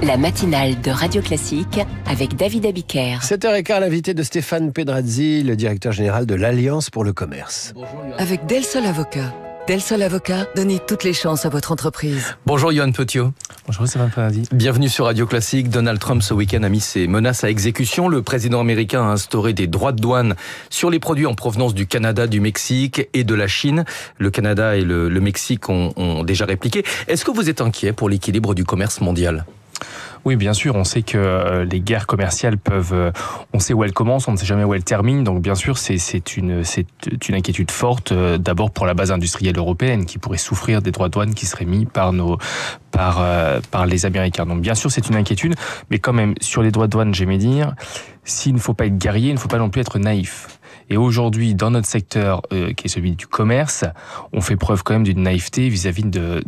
La matinale de Radio Classique avec David Abiker. 7h15, l'invité de Stéphane Pedrazzi, le directeur général de l'Alliance pour le commerce. Avec Del Sol Avocat. Del Sol Avocat, donnez toutes les chances à votre entreprise. Bonjour Yoann Petiot. Bonjour Stéphane Pedrazzi. Bienvenue sur Radio Classique. Donald Trump ce week-end a mis ses menaces à exécution. Le président américain a instauré des droits de douane sur les produits en provenance du Canada, du Mexique et de la Chine. Le Canada et le Mexique ont déjà répliqué. Est-ce que vous êtes inquiet pour l'équilibre du commerce mondial ? Oui, bien sûr, on sait que les guerres commerciales peuvent... on sait où elles commencent, on ne sait jamais où elles terminent. Donc bien sûr, c'est une inquiétude forte, d'abord pour la base industrielle européenne, qui pourrait souffrir des droits de douane qui seraient mis par les Américains. Donc bien sûr, c'est une inquiétude, mais quand même, sur les droits de douane, j'aimais dire, s'il ne faut pas être guerrier, il ne faut pas non plus être naïf. Et aujourd'hui, dans notre secteur, qui est celui du commerce, on fait preuve quand même d'une naïveté vis-à-vis des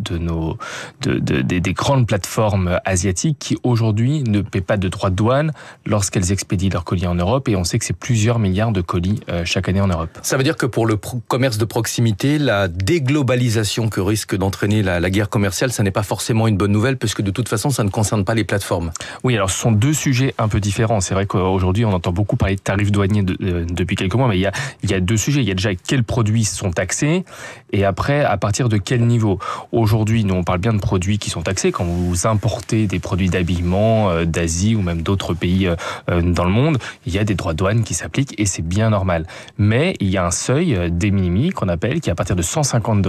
grandes plateformes asiatiques qui aujourd'hui ne paient pas de droits de douane lorsqu'elles expédient leurs colis en Europe. Et on sait que c'est plusieurs milliards de colis chaque année en Europe. Ça veut dire que pour le commerce de proximité, la déglobalisation que risque d'entraîner la guerre commerciale, ça n'est pas forcément une bonne nouvelle, puisque de toute façon, ça ne concerne pas les plateformes. Oui, alors ce sont deux sujets un peu différents. C'est vrai qu'aujourd'hui, on entend beaucoup parler de tarifs douaniers depuis quelques mois. Mais il y a deux sujets. Il y a déjà quels produits sont taxés et après, à partir de quel niveau. Aujourd'hui, nous, on parle bien de produits qui sont taxés. Quand vous importez des produits d'habillement d'Asie ou même d'autres pays dans le monde, il y a des droits de douane qui s'appliquent et c'est bien normal. Mais il y a un seuil de minimis qu'on appelle, qui est à partir de 150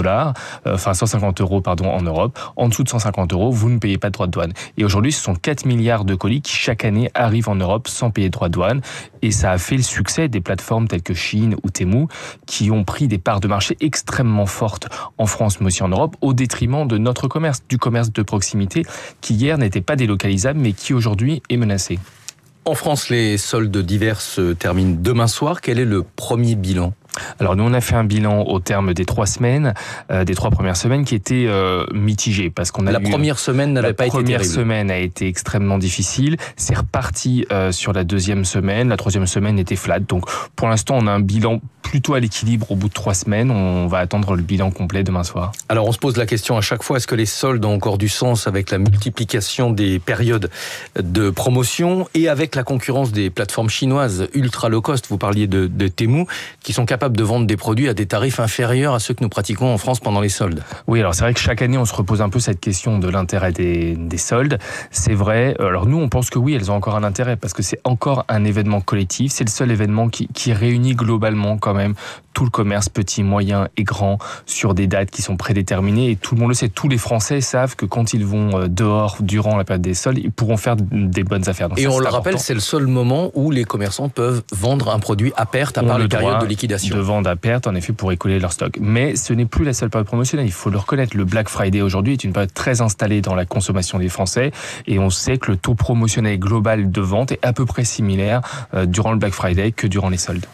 euros en Europe. En dessous de 150 euros, vous ne payez pas de droits de douane. Et aujourd'hui, ce sont 4 milliards de colis qui, chaque année, arrivent en Europe sans payer de droits de douane. Et ça a fait le succès des plateformes telles que Chine ou Temu, qui ont pris des parts de marché extrêmement fortes en France, mais aussi en Europe, au détriment de notre commerce, du commerce de proximité, qui hier n'était pas délocalisable, mais qui aujourd'hui est menacé. En France, les soldes d'hiver se terminent demain soir. Quel est le premier bilan ? Alors nous, on a fait un bilan au terme des 3 semaines, des 3 premières semaines qui étaient mitigées parce qu'on a la première semaine n'avait pas été terrible. La première semaine a été extrêmement difficile. C'est reparti sur la deuxième semaine. La troisième semaine était flat. Donc pour l'instant, on a un bilan plutôt à l'équilibre au bout de 3 semaines. On va attendre le bilan complet demain soir. Alors on se pose la question à chaque fois, est-ce que les soldes ont encore du sens avec la multiplication des périodes de promotion et avec la concurrence des plateformes chinoises ultra low cost? Vous parliez de Temu, qui sont capables de vendre des produits à des tarifs inférieurs à ceux que nous pratiquons en France pendant les soldes. Oui, alors c'est vrai que chaque année, on se repose un peu cette question de l'intérêt des soldes. C'est vrai. Alors nous, on pense que oui, elles ont encore un intérêt parce que c'est encore un événement collectif. C'est le seul événement qui réunit globalement quand même tout le commerce, petit, moyen et grand, sur des dates qui sont prédéterminées. Et tout le monde le sait. Tous les Français savent que quand ils vont dehors durant la période des soldes, ils pourront faire des bonnes affaires. Donc et ça, on le rappelle, c'est le seul moment où les commerçants peuvent vendre un produit à perte à part les périodes de liquidation. De vendre à perte, en effet, pour écouler leur stock. Mais ce n'est plus la seule période promotionnelle. Il faut le reconnaître. Le Black Friday aujourd'hui est une période très installée dans la consommation des Français. Et on sait que le taux promotionnel global de vente est à peu près similaire durant le Black Friday que durant les soldes.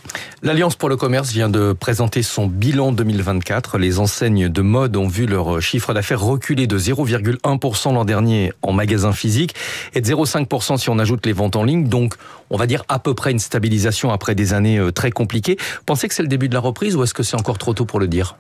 L'Alliance pour le commerce vient de présenter son bilan 2024. Les enseignes de mode ont vu leur chiffre d'affaires reculer de 0,1% l'an dernier en magasin physique et de 0,5% si on ajoute les ventes en ligne. Donc, on va dire à peu près une stabilisation après des années très compliquées. Pensez que c'est le début de la reprise ou est-ce que c'est encore trop tôt pour le dire ?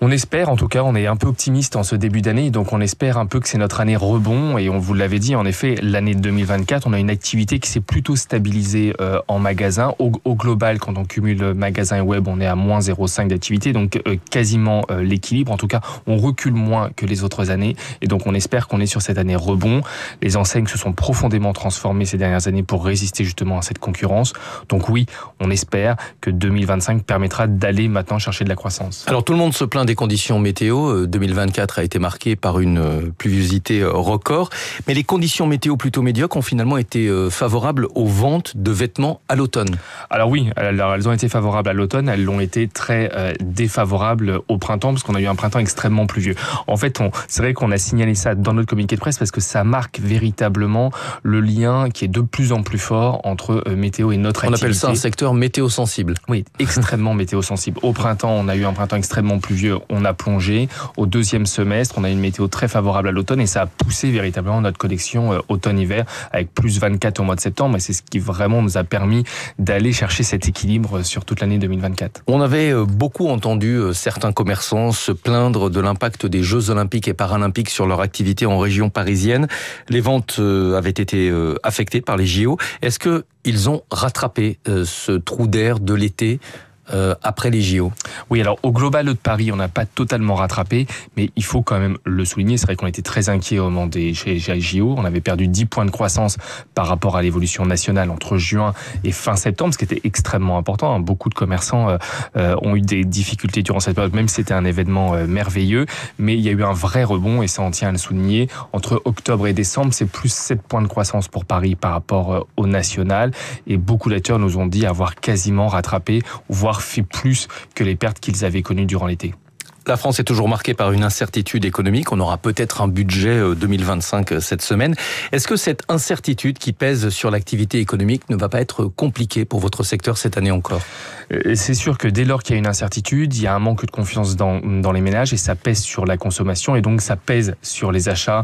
On espère, en tout cas, on est un peu optimiste en ce début d'année, donc on espère un peu que c'est notre année rebond, et on vous l'avait dit, en effet, l'année 2024, on a une activité qui s'est plutôt stabilisée en magasin. Au global, quand on cumule magasin et web, on est à moins 0,5 d'activité, donc quasiment l'équilibre. En tout cas, on recule moins que les autres années, et donc on espère qu'on est sur cette année rebond. Les enseignes se sont profondément transformées ces dernières années pour résister justement à cette concurrence. Donc oui, on espère que 2025 permettra d'aller maintenant chercher de la croissance. Alors tout le monde se plaint des conditions météo. 2024 a été marqué par une pluviosité record. Mais les conditions météo plutôt médiocres ont finalement été favorables aux ventes de vêtements à l'automne. Alors oui, elles ont été favorables à l'automne. Elles l'ont été très défavorables au printemps parce qu'on a eu un printemps extrêmement pluvieux. En fait, c'est vrai qu'on a signalé ça dans notre communiqué de presse parce que ça marque véritablement le lien qui est de plus en plus fort entre météo et notre activité. On appelle ça un secteur météo sensible. Oui, extrêmement météo sensible. Au printemps, on a eu un printemps extrêmement pluvieux. on a plongé. Au deuxième semestre, on a une météo très favorable à l'automne et ça a poussé véritablement notre collection automne-hiver avec plus 24 au mois de septembre. Et c'est ce qui vraiment nous a permis d'aller chercher cet équilibre sur toute l'année 2024. On avait beaucoup entendu certains commerçants se plaindre de l'impact des Jeux Olympiques et Paralympiques sur leur activité en région parisienne. Les ventes avaient été affectées par les JO. Est-ce qu'ils ont rattrapé ce trou d'air de l'été après les JO? Oui, alors au Global de Paris, on n'a pas totalement rattrapé, mais il faut quand même le souligner. C'est vrai qu'on était très inquiets au moment des JO. On avait perdu 10 points de croissance par rapport à l'évolution nationale entre juin et fin septembre, ce qui était extrêmement important. Beaucoup de commerçants ont eu des difficultés durant cette période, même si c'était un événement merveilleux. Mais il y a eu un vrai rebond, et ça on tient à le souligner. Entre octobre et décembre, c'est plus 7 points de croissance pour Paris par rapport au national. Et beaucoup d'acteurs nous ont dit avoir quasiment rattrapé, voire fait plus que les pertes qu'ils avaient connues durant l'été. La France est toujours marquée par une incertitude économique. On aura peut-être un budget 2025 cette semaine. Est-ce que cette incertitude qui pèse sur l'activité économique ne va pas être compliquée pour votre secteur cette année encore ? C'est sûr que dès lors qu'il y a une incertitude, il y a un manque de confiance dans les ménages et ça pèse sur la consommation et donc ça pèse sur les achats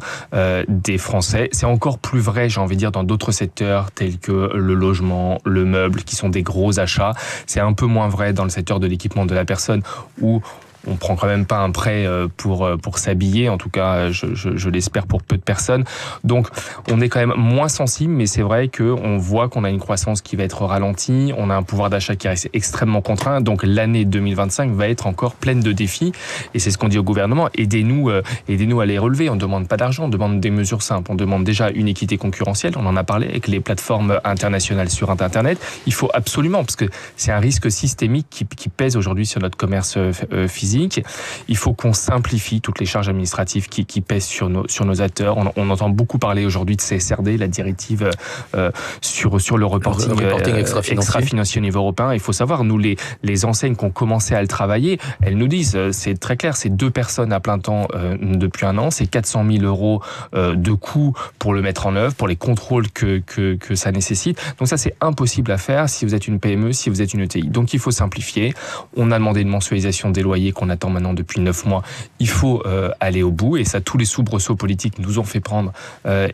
des Français. C'est encore plus vrai, j'ai envie de dire, dans d'autres secteurs tels que le logement, le meuble, qui sont des gros achats. C'est un peu moins vrai dans le secteur de l'équipement de la personne où on prend quand même pas un prêt pour s'habiller, en tout cas je l'espère pour peu de personnes. Donc on est quand même moins sensible, mais c'est vrai qu'on voit qu'on a une croissance qui va être ralentie, on a un pouvoir d'achat qui reste extrêmement contraint, donc l'année 2025 va être encore pleine de défis, et c'est ce qu'on dit au gouvernement, aidez-nous à les relever. On ne demande pas d'argent, on demande des mesures simples, on demande déjà une équité concurrentielle, on en a parlé avec les plateformes internationales sur Internet, il faut absolument, parce que c'est un risque systémique qui pèse aujourd'hui sur notre commerce physique. Il faut qu'on simplifie toutes les charges administratives qui pèsent sur nos acteurs. On entend beaucoup parler aujourd'hui de CSRD, la directive sur le reporting extra-financier au niveau européen. Il faut savoir, nous, les enseignes qui ont commencé à le travailler, elles nous disent, c'est très clair, c'est 2 personnes à plein temps depuis 1 an, c'est 400 000 euros de coûts pour le mettre en œuvre, pour les contrôles que ça nécessite. Donc ça, c'est impossible à faire si vous êtes une PME, si vous êt une ETI. Donc il faut simplifier. On a demandé une mensualisation des loyers qu'on attend maintenant depuis 9 mois. Il faut aller au bout, et ça, tous les soubresauts politiques nous ont fait prendre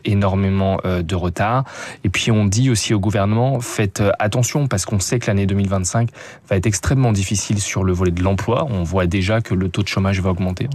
énormément de retard. Et puis on dit aussi au gouvernement, faites attention, parce qu'on sait que l'année 2025 va être extrêmement difficile sur le volet de l'emploi. On voit déjà que le taux de chômage va augmenter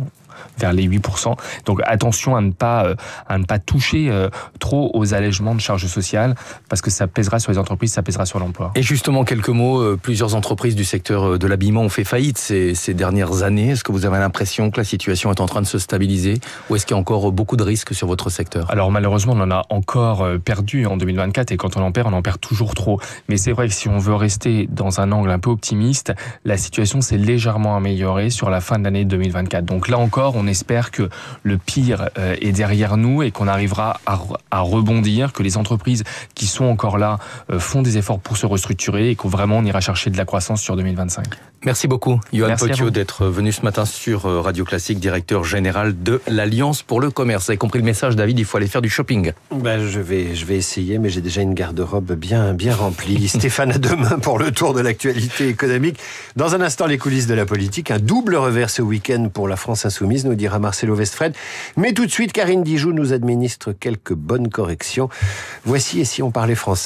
vers les 8%. Donc attention à ne pas toucher trop aux allègements de charges sociales, parce que ça pèsera sur les entreprises, ça pèsera sur l'emploi. Et justement, quelques mots, plusieurs entreprises du secteur de l'habillement ont fait faillite ces dernières années. Est-ce que vous avez l'impression que la situation est en train de se stabiliser, ou est-ce qu'il y a encore beaucoup de risques sur votre secteur ? Alors malheureusement, on en a encore perdu en 2024, et quand on en perd toujours trop. Mais c'est vrai que si on veut rester dans un angle un peu optimiste, la situation s'est légèrement améliorée sur la fin de l'année 2024. Donc là encore, on espère que le pire est derrière nous et qu'on arrivera à rebondir, que les entreprises qui sont encore là font des efforts pour se restructurer et qu'on vraiment on ira chercher de la croissance sur 2025. Merci beaucoup, Yoann Potio, d'être venu ce matin sur Radio Classique, directeur général de l'Alliance pour le commerce. Vous avez compris le message, David, il faut aller faire du shopping. Je vais essayer, mais j'ai déjà une garde-robe bien remplie. Stéphane, à demain pour le tour de l'actualité économique. Dans un instant, les coulisses de la politique. Un double revers ce week-end pour la France insoumise, nous dira Marcelo Westfred. Mais tout de suite, Karine Dijoux nous administre quelques bonnes corrections. Voici Et si on parlait français.